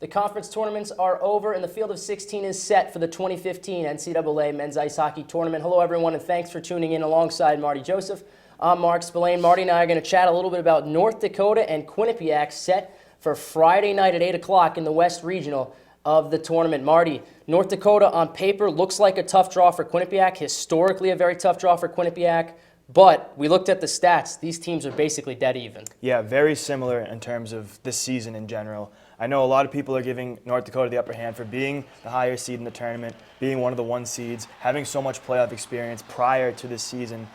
The conference tournaments are over and the field of 16 is set for the 2015 NCAA Men's Ice Hockey Tournament. Hello everyone and thanks for tuning in alongside Marty Joseph. I'm Mark Spillane. Marty and I are going to chat a little bit about North Dakota and Quinnipiac set for Friday night at 8 o'clock in the West Regional of the tournament. Marty, North Dakota on paper looks like a tough draw for Quinnipiac, historically a very tough draw for Quinnipiac. But we looked at the stats. These teams are basically dead even. Yeah, very similar in terms of this season in general. I know a lot of people are giving North Dakota the upper hand for being the higher seed in the tournament, being one of the one seeds, having so much playoff experience prior to this season.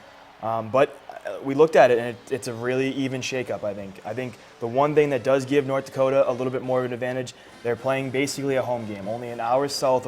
But we looked at it, and it's a really even shakeup, I think. I think the one thing that does give North Dakota a little bit more of an advantage, they're playing basically a home game, only an hour south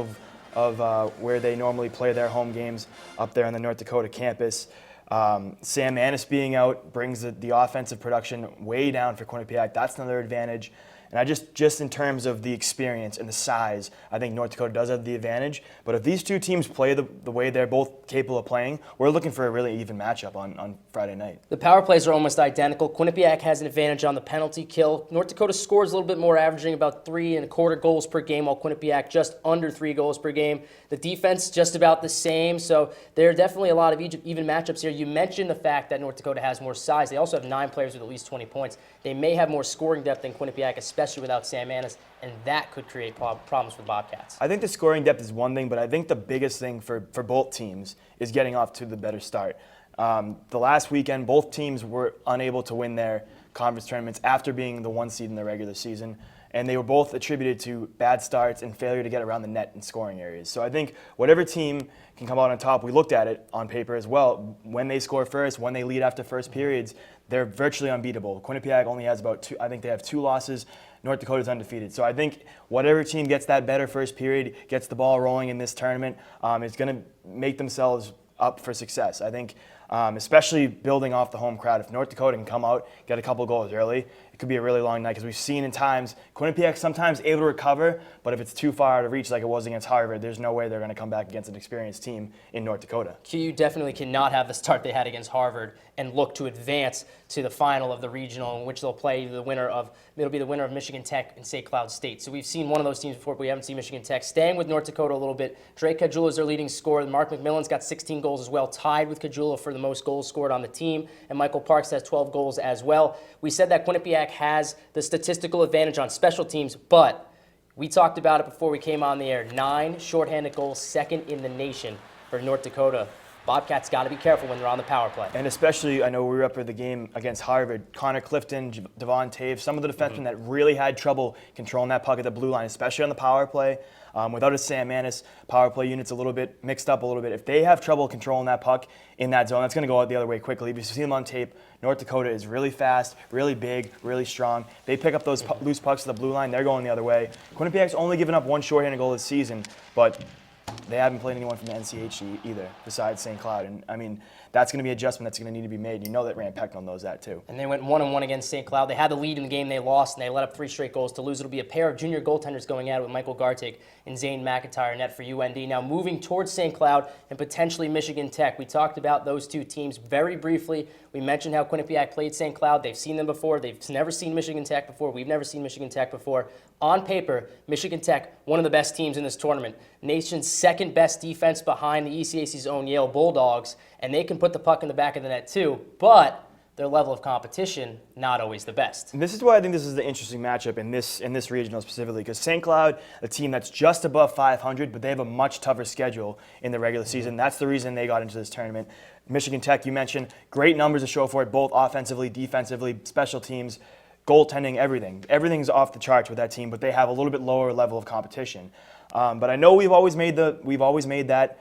of where they normally play their home games up there on the North Dakota campus. Sam Annis being out brings the offensive production way down for Quinnipiac. That's another advantage. And I just in terms of the experience and the size, I think North Dakota does have the advantage. But if these two teams play the way they're both capable of playing, we're looking for a really even matchup on Friday night. The power plays are almost identical. Quinnipiac has an advantage on the penalty kill. North Dakota scores a little bit more, averaging about 3.25 goals per game, while Quinnipiac just under 3 goals per game. The defense just about the same, so there are definitely a lot of even matchups here. You mentioned the fact that North Dakota has more size. They also have 9 players with at least 20 points. They may have more scoring depth than Quinnipiac, especially without Sam Annis, and that could create problems for the Bobcats. I think the scoring depth is one thing, but I think the biggest thing for both teams is getting off to the better start. The last weekend, both teams were unable to win their conference tournaments after being the one seed in the regular season, and they were both attributed to bad starts and failure to get around the net in scoring areas. So I think whatever team can come out on top, we looked at it on paper as well. When they score first, when they lead after first periods, they're virtually unbeatable. Quinnipiac only has about 2, I think they have 2 losses. North Dakota's undefeated. So I think whatever team gets that better first period, gets the ball rolling in this tournament, is going to make themselves up for success. I think especially building off the home crowd. If North Dakota can come out, get a couple goals early, it could be a really long night, because we've seen in times, Quinnipiac sometimes able to recover, but if it's too far out of reach like it was against Harvard, there's no way they're going to come back against an experienced team in North Dakota. QU definitely cannot have the start they had against Harvard and look to advance to the final of the regional, in which they'll play it'll be the winner of Michigan Tech and St. Cloud State. So we've seen one of those teams before, but we haven't seen Michigan Tech. Staying with North Dakota a little bit, Drake Kajula is their leading scorer. Mark McMillan's got 16 goals as well, tied with Kajula for the most goals scored on the team, and Michael Parks has 12 goals as well. We said that Quinnipiac has the statistical advantage on special teams, but we talked about it before we came on the air. 9 shorthanded goals, second in the nation for North Dakota. Bobcats got to be careful when they're on the power play. And especially, I know we were up at the game against Harvard, Connor Clifton, Devon Taves, some of the defensemen that really had trouble controlling that puck at the blue line, especially on the power play. Without a Sam Annis, power play unit's a little bit mixed up a little bit. If they have trouble controlling that puck in that zone, that's going to go out the other way quickly. If you see them on tape, North Dakota is really fast, really big, really strong. They pick up those loose pucks at the blue line, they're going the other way. Quinnipiac's only given up 1 shorthanded goal this season, but they haven't played anyone from the NCAA either, besides St. Cloud. And, I mean, that's going to be an adjustment that's going to need to be made. You know that Rand Pecknell knows that, too. And they went 1-1 against St. Cloud. They had the lead in the game. They lost, and they let up 3 straight goals to lose. It'll be a pair of junior goaltenders going at it with Michael Gartig and Zane McIntyre net for UND. Now, moving towards St. Cloud and potentially Michigan Tech. We talked about those two teams very briefly. We mentioned how Quinnipiac played St. Cloud. They've seen them before. They've never seen Michigan Tech before. We've never seen Michigan Tech before. On paper, Michigan Tech, one of the best teams in this tournament. Nation's second best defense behind the ECAC's own Yale Bulldogs, and they can put the puck in the back of the net too, but their level of competition, not always the best. And this is why I think this is the interesting matchup in this regional specifically, because St. Cloud, a team that's just above 500, but they have a much tougher schedule in the regular season. That's the reason they got into this tournament. Michigan Tech, you mentioned, great numbers to show for it, both offensively, defensively, special teams, goaltending, everything. Everything's off the charts with that team, but they have a little bit lower level of competition. But I know we've always made that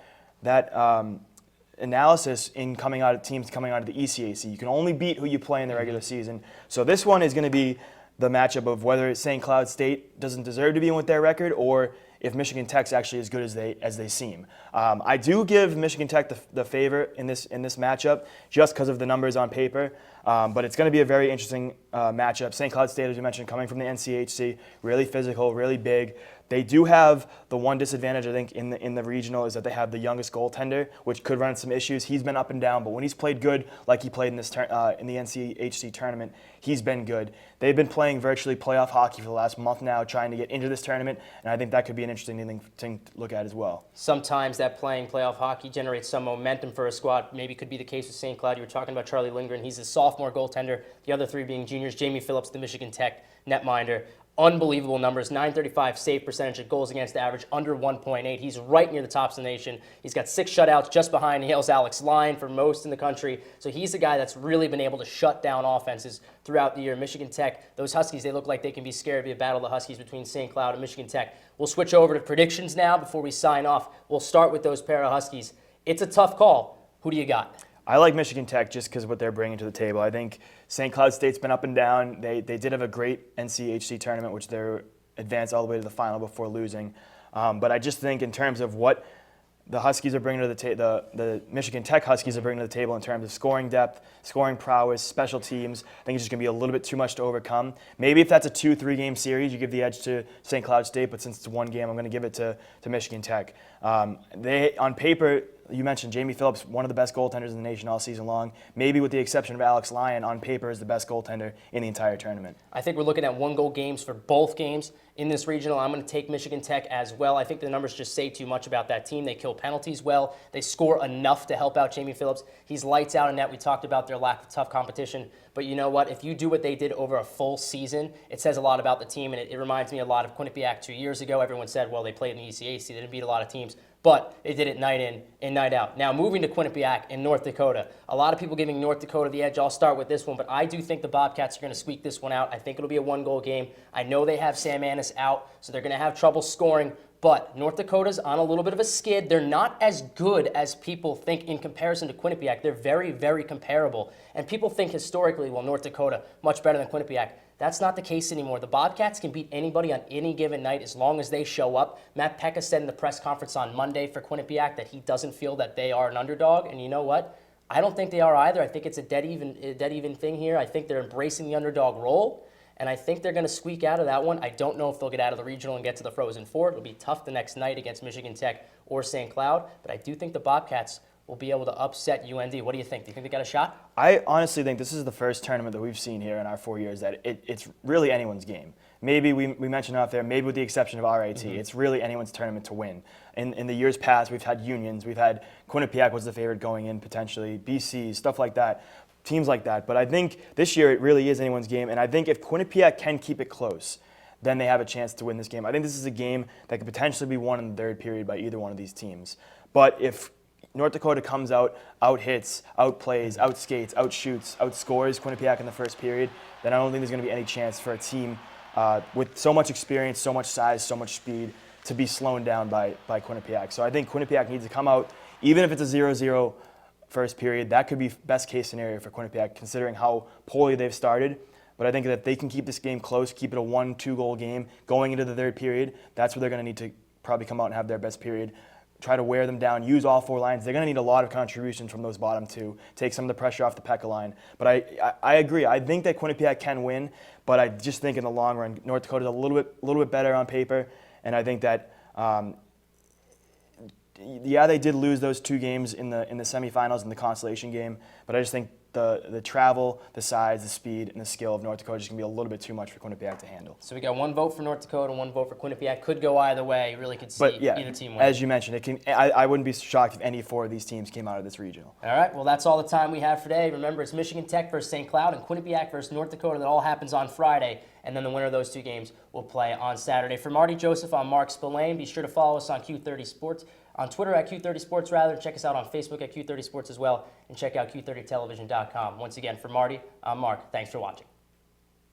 analysis in teams coming out of the ECAC. You can only beat who you play in the regular season. So this one is going to be the matchup of whether St. Cloud State doesn't deserve to be in with their record, or if Michigan Tech's actually as good as they seem. I do give Michigan Tech the favor in this matchup just because of the numbers on paper. But it's going to be a very interesting matchup. St. Cloud State, as you mentioned, coming from the NCHC, really physical, really big. They do have the one disadvantage, I think, in the regional is that they have the youngest goaltender, which could run some issues. He's been up and down, but when he's played good, like he played in this in the NCHC tournament, he's been good. They've been playing virtually playoff hockey for the last month now, trying to get into this tournament, and I think that could be an interesting thing to look at as well. Sometimes that playing playoff hockey generates some momentum for a squad. Maybe could be the case with St. Cloud. You were talking about Charlie Lindgren. He's a sophomore goaltender. The other three being juniors. Jamie Phillips, the Michigan Tech netminder. Unbelievable numbers, .935 save percentage at goals against average, under 1.8. He's right near the tops of the nation. He's got 6 shutouts just behind Yale's Alex Lyon for most in the country. So he's a guy that's really been able to shut down offenses throughout the year. Michigan Tech, those Huskies, they look like they can be scary. It'll be a battle of the Huskies between St. Cloud and Michigan Tech. We'll switch over to predictions now before we sign off. We'll start with those pair of Huskies. It's a tough call. Who do you got? I like Michigan Tech just because of what they're bringing to the table. I think St. Cloud State's been up and down. They did have a great NCHC tournament, which they're advanced all the way to the final before losing. But I just think in terms of what the Huskies are bringing to the table, the Michigan Tech Huskies are bringing to the table in terms of scoring depth, scoring prowess, special teams, I think it's just going to be a little bit too much to overcome. Maybe if that's a 2-3 game series, you give the edge to St. Cloud State, but since it's one game, I'm going to give it to Michigan Tech. They, on paper, you mentioned Jamie Phillips, one of the best goaltenders in the nation all season long. Maybe with the exception of Alex Lyon, on paper is the best goaltender in the entire tournament. I think we're looking at 1-goal games for both games in this regional. I'm going to take Michigan Tech as well. I think the numbers just say too much about that team. They kill penalties well. They score enough to help out Jamie Phillips. He's lights out in net. We talked about their lack of tough competition. But you know what? If you do what they did over a full season, it says a lot about the team. And it reminds me a lot of Quinnipiac 2 years ago. Everyone said, well, they played in the ECAC. They didn't beat a lot of teams. But they did it night in and night out. Now, moving to Quinnipiac in North Dakota. A lot of people giving North Dakota the edge. I'll start with this one, but I do think the Bobcats are going to squeak this one out. I think it'll be a 1-goal game. I know they have Sam Annis out, so they're going to have trouble scoring. But North Dakota's on a little bit of a skid. They're not as good as people think in comparison to Quinnipiac. They're very, very comparable. And people think historically, well, North Dakota, much better than Quinnipiac. That's not the case anymore. The Bobcats can beat anybody on any given night as long as they show up. Matt Pekka said in the press conference on Monday for Quinnipiac that he doesn't feel that they are an underdog. And you know what? I don't think they are either. I think it's a dead even thing here. I think they're embracing the underdog role. And I think they're going to squeak out of that one. I don't know if they'll get out of the regional and get to the Frozen Four. It'll be tough the next night against Michigan Tech or St. Cloud. But I do think the Bobcats will be able to upset UND. What do you think? Do you think they got a shot? I honestly think this is the first tournament that we've seen here in our 4 years that it's really anyone's game. Maybe we mentioned out there, maybe with the exception of RIT, it's really anyone's tournament to win. In the years past, we've had unions. We've had Quinnipiac was the favorite going in potentially, BC, stuff like that. Teams like that. But I think this year it really is anyone's game. And I think if Quinnipiac can keep it close, then they have a chance to win this game. I think this is a game that could potentially be won in the third period by either one of these teams. But if North Dakota comes out, out-hits, out-plays, out-skates, out-shoots, out-scores Quinnipiac in the first period, then I don't think there's going to be any chance for a team with so much experience, so much size, so much speed to be slowed down by Quinnipiac. So I think Quinnipiac needs to come out, even if it's a 0-0 first period, that could be best case scenario for Quinnipiac considering how poorly they've started. But I think that if they can keep this game close, keep it a 1-2 goal game going into the third period, that's where they're going to need to probably come out and have their best period. Try to wear them down, use all 4 lines. They're going to need a lot of contributions from those bottom 2, take some of the pressure off the Pekka line. But I agree. I think that Quinnipiac can win, but I just think in the long run, North Dakota's a little bit better on paper, and I think that yeah, they did lose those 2 games in the semifinals in the consolation game, but I just think the travel, the size, the speed, and the skill of North Dakota is just going to be a little bit too much for Quinnipiac to handle. So we got 1 vote for North Dakota, 1 vote for Quinnipiac. Could go either way. You really could see either team win. As you mentioned, I wouldn't be shocked if any 4 of these teams came out of this regional. All right, well, that's all the time we have for today. Remember, it's Michigan Tech versus St. Cloud and Quinnipiac versus North Dakota. That all happens on Friday, and then the winner of those 2 games will play on Saturday. For Marty Joseph, I'm Mark Spillane. Be sure to follow us on Q30 Sports. On Twitter at Q30 Sports, rather. Check us out on Facebook at Q30 Sports as well. And check out Q30television.com. Once again, for Marty, I'm Mark. Thanks for watching.